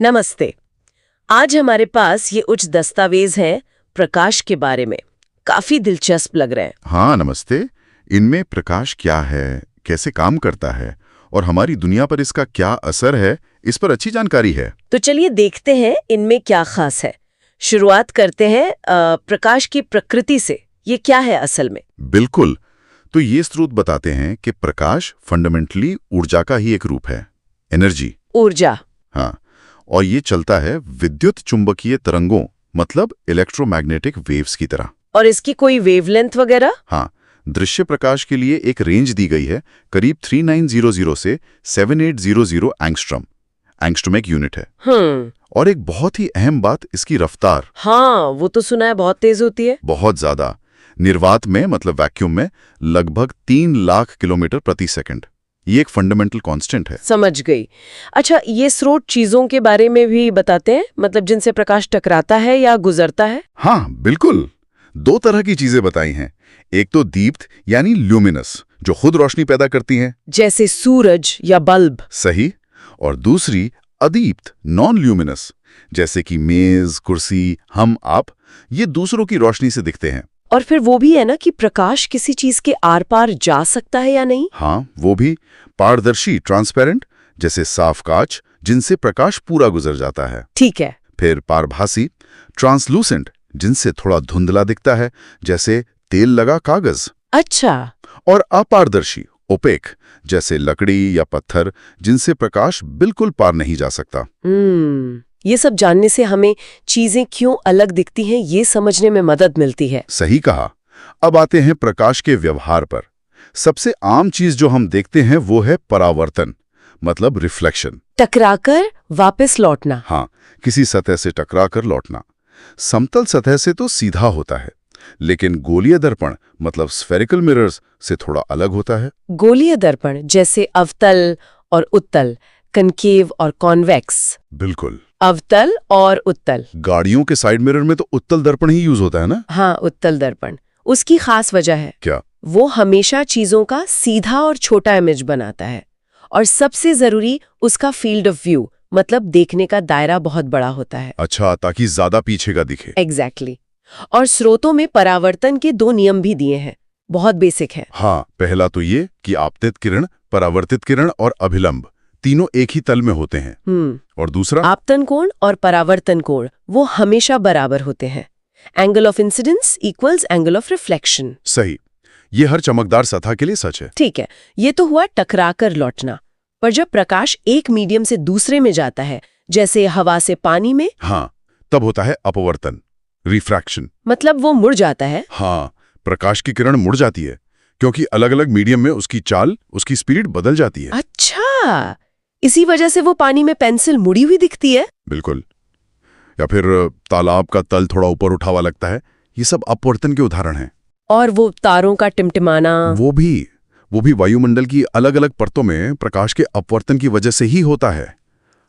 नमस्ते। आज हमारे पास ये उच्च दस्तावेज हैं प्रकाश के बारे में। काफी दिलचस्प लग रहे हैं। हाँ नमस्ते। इनमें प्रकाश क्या है, कैसे काम करता है और हमारी दुनिया पर इसका क्या असर है, इस पर अच्छी जानकारी है। तो चलिए देखते हैं इनमें क्या खास है। शुरुआत करते हैं प्रकाश की प्रकृति से। ये क्या है असल में? बिल्कुल। तो ये स्रोत बताते हैं कि प्रकाश फंडामेंटली ऊर्जा का ही एक रूप है, एनर्जी। ऊर्जा। हाँ, और ये चलता है विद्युत चुंबकीय तरंगों, मतलब इलेक्ट्रोमैग्नेटिक वेव्स की तरह। और इसकी कोई वेवलेंथ वगैरह? हाँ, दृश्य प्रकाश के लिए एक रेंज दी गई है, करीब 3900 से 7800 एंगस्ट्रॉम। एंगस्ट्रॉम एक यूनिट है। और एक बहुत ही अहम बात, इसकी रफ्तार। हाँ, वो तो सुना है बहुत तेज होती है। बहुत ज्यादा। निर्वात में, मतलब वैक्यूम में, लगभग 3 लाख किलोमीटर प्रति सेकंड। ये एक फंडामेंटल कांस्टेंट है। समझ गई। अच्छा, ये स्रोत चीजों के बारे में भी बताते हैं, मतलब जिनसे प्रकाश टकराता है या गुजरता है? हाँ बिल्कुल। 2 तरह की चीजें बताई हैं। एक तो दीप्त यानी ल्यूमिनस, जो खुद रोशनी पैदा करती हैं, जैसे सूरज या बल्ब। सही। और दूसरी अदीप्त, नॉन ल्यूमिनस, जैसे कि मेज, कुर्सी, हम, आप, ये दूसरों की रोशनी से दिखते हैं। और फिर वो भी है ना कि प्रकाश किसी चीज के आर पार जा सकता है या नहीं? हाँ, वो भी। पारदर्शी, ट्रांसपेरेंट, जैसे साफ कांच, जिनसे प्रकाश पूरा गुजर जाता है। ठीक है। फिर पारभासी, ट्रांसलूसेंट, जिनसे थोड़ा धुंधला दिखता है, जैसे तेल लगा कागज। अच्छा। और अपारदर्शी, ओपेक, जैसे लकड़ी या पत्थर, जिनसे प्रकाश बिल्कुल पार नहीं जा सकता। ये सब जानने से हमें चीजें क्यों अलग दिखती हैं ये समझने में मदद मिलती है। सही कहा। अब आते हैं प्रकाश के व्यवहार पर। सबसे आम चीज जो हम देखते हैं वो है परावर्तन, मतलब रिफ्लेक्शन। टकराकर वापस लौटना। हाँ, किसी सतह से टकराकर लौटना। समतल सतह से तो सीधा होता है, लेकिन गोलीय दर्पण, मतलब स्फेरिकल मिरर्स, से थोड़ा अलग होता है। गोलीय दर्पण जैसे अवतल और उत्तल, कनकेव और कॉन्वेक्स। बिल्कुल। अवतल और उत्तल। गाड़ियों के साइड मिरर में तो उत्तल दर्पण ही यूज होता है ना? हाँ, उत्तल दर्पण। उसकी खास वजह है। क्या? वो हमेशा चीजों का सीधा और छोटा इमेज बनाता है, और सबसे जरूरी उसका फील्ड ऑफ व्यू, मतलब देखने का दायरा बहुत बड़ा होता है। अच्छा, ताकि ज्यादा पीछे का दिखे। एग्जैक्टली। और स्रोतों में परावर्तन के 2 नियम भी दिए हैं, बहुत बेसिक है। हाँ, पहला तो ये कि आपतित किरण, परावर्तित किरण और अभिलंब तीनों एक ही तल में होते हैं। और दूसरा, आपतन कोण और परावर्तन कोण वो हमेशा बराबर होते हैं। Angle of incidence equals angle of reflection. सही। ये हर चमकदार सतह के लिए सच है। ठीक है, ये तो हुआ टकराकर लौटना। पर जब प्रकाश एक मीडियम से दूसरे में जाता है, जैसे हवा से पानी में, हाँ, तब होता है अपवर्तन, रिफ्रैक्शन। मतलब वो मुड़ जाता है। हाँ, प्रकाश की किरण मुड़ जाती है, क्योंकि अलग अलग मीडियम में उसकी चाल, उसकी स्पीड बदल जाती है। अच्छा, इसी वजह से वो पानी में पेंसिल मुड़ी हुई दिखती है। बिल्कुल। या फिर तालाब का तल थोड़ा ऊपर उठा हुआ लगता है। ये सब अपवर्तन के उदाहरण हैं। और वो तारों का टिमटिमाना, वो भी वायुमंडल की अलग अलग परतों में प्रकाश के अपवर्तन की वजह से ही होता है।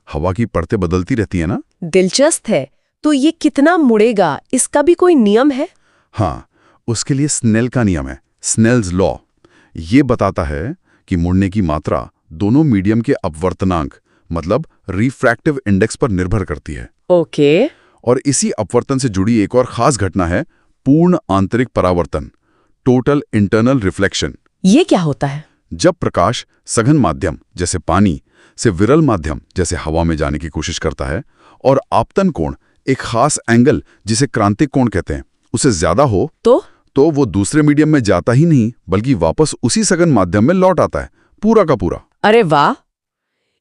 हवा की परतें बदलती रहती है ना। दिलचस्प है। तो ये कितना मुड़ेगा, इसका भी कोई नियम है? हाँ, उसके लिए स्नेल का नियम है, स्नेल्स लॉ। ये बताता है कि मुड़ने की मात्रा दोनों मीडियम के अपवर्तनांक, मतलब रिफ्रैक्टिव इंडेक्स पर निर्भर करती है। ओके। और इसी अपवर्तन से जुड़ी एक और खास घटना है पूर्ण आंतरिक परावर्तन, टोटल इंटरनल रिफ्लेक्शन। ये क्या होता है? जब प्रकाश सघन माध्यम जैसे पानी से विरल माध्यम जैसे हवा में जाने की कोशिश करता है, और आपतन कोण, एक खास एंगल जिसे क्रांतिक कोण कहते हैं, उसे ज्यादा हो तो वो दूसरे मीडियम में जाता ही नहीं, बल्कि वापस उसी सघन माध्यम में लौट आता है, पूरा का पूरा। अरे वाह!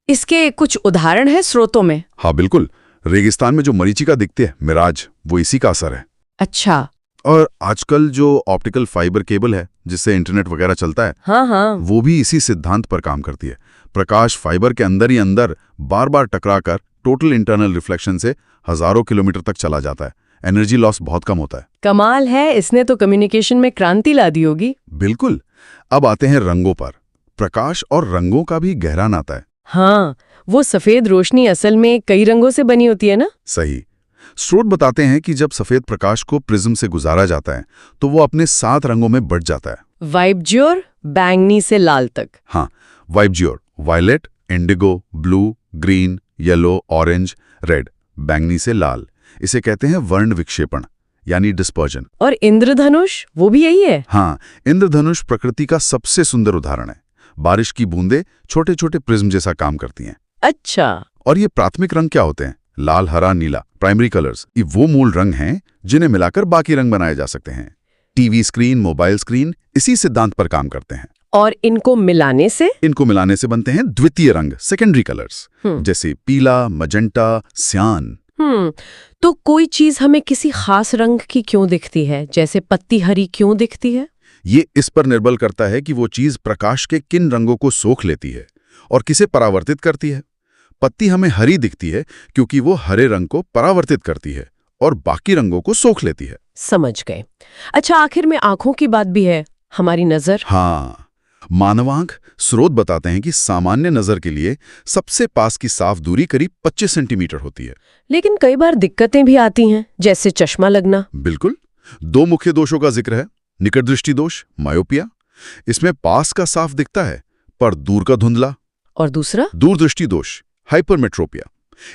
इसके कुछ उदाहरण हैं स्रोतों में? हाँ बिल्कुल। रेगिस्तान में जो मरीचिका दिखती है, मिराज, वो इसी का असर है। अच्छा। और आजकल जो ऑप्टिकल फाइबर केबल है जिससे इंटरनेट वगैरह चलता है, हाँ, वो भी इसी सिद्धांत पर काम करती है। प्रकाश फाइबर के अंदर ही अंदर बार बार टकराकर टोटल इंटरनल रिफ्लेक्शन से हजारों किलोमीटर तक चला जाता है। एनर्जी लॉस बहुत कम होता है। कमाल है, इसने तो कम्युनिकेशन में क्रांति ला दी होगी। बिल्कुल। अब आते हैं रंगों पर। प्रकाश और रंगों का भी गहरा नाता है। हाँ, वो सफेद रोशनी असल में कई रंगों से बनी होती है ना? सही। स्रोत बताते हैं कि जब सफेद प्रकाश को प्रिज्म से गुजारा जाता है तो वो अपने 7 रंगों में बढ़ जाता है। वाइब्ज्योर, बैंगनी से लाल तक। हाँ, VIBGYOR, violet, indigo, blue, green, yellow, orange, red, बैंगनी से लाल। इसे कहते हैं वर्ण विक्षेपण यानी डिस्पर्जन। और इंद्रधनुष, वो भी यही है? हाँ, इंद्रधनुष प्रकृति का सबसे सुंदर उदाहरण है। बारिश की बूंदें छोटे छोटे प्रिज्म जैसा काम करती हैं। अच्छा। और ये प्राथमिक रंग क्या होते हैं? लाल, हरा, नीला, प्राइमरी कलर्स। ये वो मूल रंग हैं जिन्हें मिलाकर बाकी रंग बनाए जा सकते हैं। टीवी स्क्रीन, मोबाइल स्क्रीन इसी सिद्धांत पर काम करते हैं। और इनको मिलाने से बनते हैं द्वितीय रंग, सेकेंडरी कलर्स, जैसे पीला, मजेंटा, सियान। तो कोई चीज हमें किसी खास रंग की क्यों दिखती है? जैसे पत्ती हरी क्यों दिखती है? ये इस पर निर्भर करता है कि वो चीज प्रकाश के किन रंगों को सोख लेती है और किसे परावर्तित करती है। पत्ती हमें हरी दिखती है क्योंकि वो हरे रंग को परावर्तित करती है और बाकी रंगों को सोख लेती है। समझ गए। अच्छा, आखिर में आंखों की बात भी है, हमारी नजर। हाँ, मानवांख स्रोत बताते हैं कि सामान्य नजर के लिए सबसे पास की साफ दूरी करीब 25 सेंटीमीटर होती है। लेकिन कई बार दिक्कतें भी आती हैं, जैसे चश्मा लगना। बिल्कुल। 2 मुख्य दोषों का जिक्र है। निकट दृष्टि दोष, मायोपिया। इसमें पास का साफ दिखता है पर दूर का धुंधला। और दूसरा? दूरदृष्टि दोष, हाइपरमेट्रोपिया।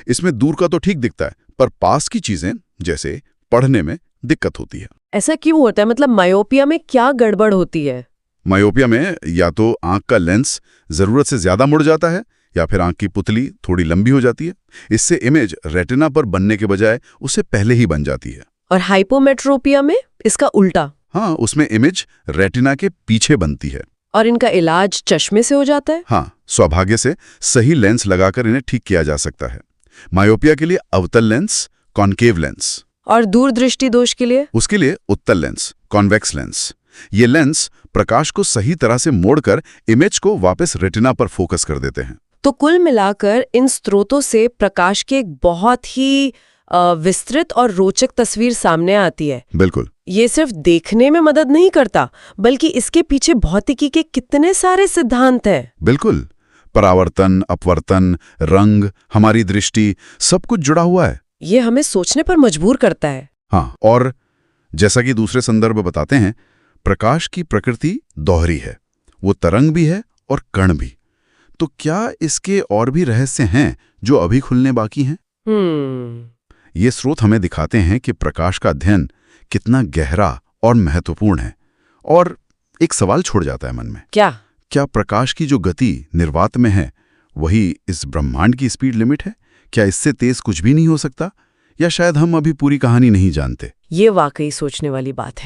इसमें दूर का तो ठीक दिखता है पर पास की चीजें जैसे पढ़ने में दिक्कत होती है। ऐसा क्यों होता है? मतलब मायोपिया में क्या गड़बड़ होती है? मायोपिया में या तो आंख का लेंस जरूरत से ज्यादा मुड़ जाता है या फिर आंख की पुतली थोड़ी लंबी हो जाती है। इससे इमेज रेटिना पर बनने के बजाय उससे पहले ही बन जाती है। और हाइपोमेट्रोपिया में इसका उल्टा? हाँ, उसमें इमेज रेटिना के पीछे बनती है। और इनका इलाज चश्मे से हो जाता है? हाँ, सौभाग्य से सही लेंस लगाकर इन्हें ठीक किया जा सकता है। मायोपिया के लिए अवतल लेंस, कॉन्केव लेंस। और दूरदृष्टि दोष के लिए? उसके लिए उत्तल लेंस, कॉन्वेक्स लेंस। ये लेंस प्रकाश को सही तरह से मोड़कर इमेज को वापस रेटिना पर फोकस कर देते हैं। तो कुल मिलाकर इन स्रोतों से प्रकाश की एक बहुत ही विस्तृत और रोचक तस्वीर सामने आती है। बिल्कुल। ये सिर्फ देखने में मदद नहीं करता, बल्कि इसके पीछे भौतिकी के कितने सारे सिद्धांत हैं। बिल्कुल। परावर्तन, अपवर्तन, रंग, हमारी दृष्टि, सब कुछ जुड़ा हुआ है। ये हमें सोचने पर मजबूर करता है। हाँ, और जैसा कि दूसरे संदर्भ बताते हैं, प्रकाश की प्रकृति दोहरी है। वो तरंग भी है और कण भी। तो क्या इसके और भी रहस्य हैं जो अभी खुलने बाकी हैं? ये स्रोत हमें दिखाते हैं कि प्रकाश का अध्ययन कितना गहरा और महत्वपूर्ण है। और एक सवाल छोड़ जाता है मन में। क्या प्रकाश की जो गति निर्वात में है वही इस ब्रह्मांड की स्पीड लिमिट है? क्या इससे तेज कुछ भी नहीं हो सकता? या शायद हम अभी पूरी कहानी नहीं जानते? ये वाकई सोचने वाली बात है।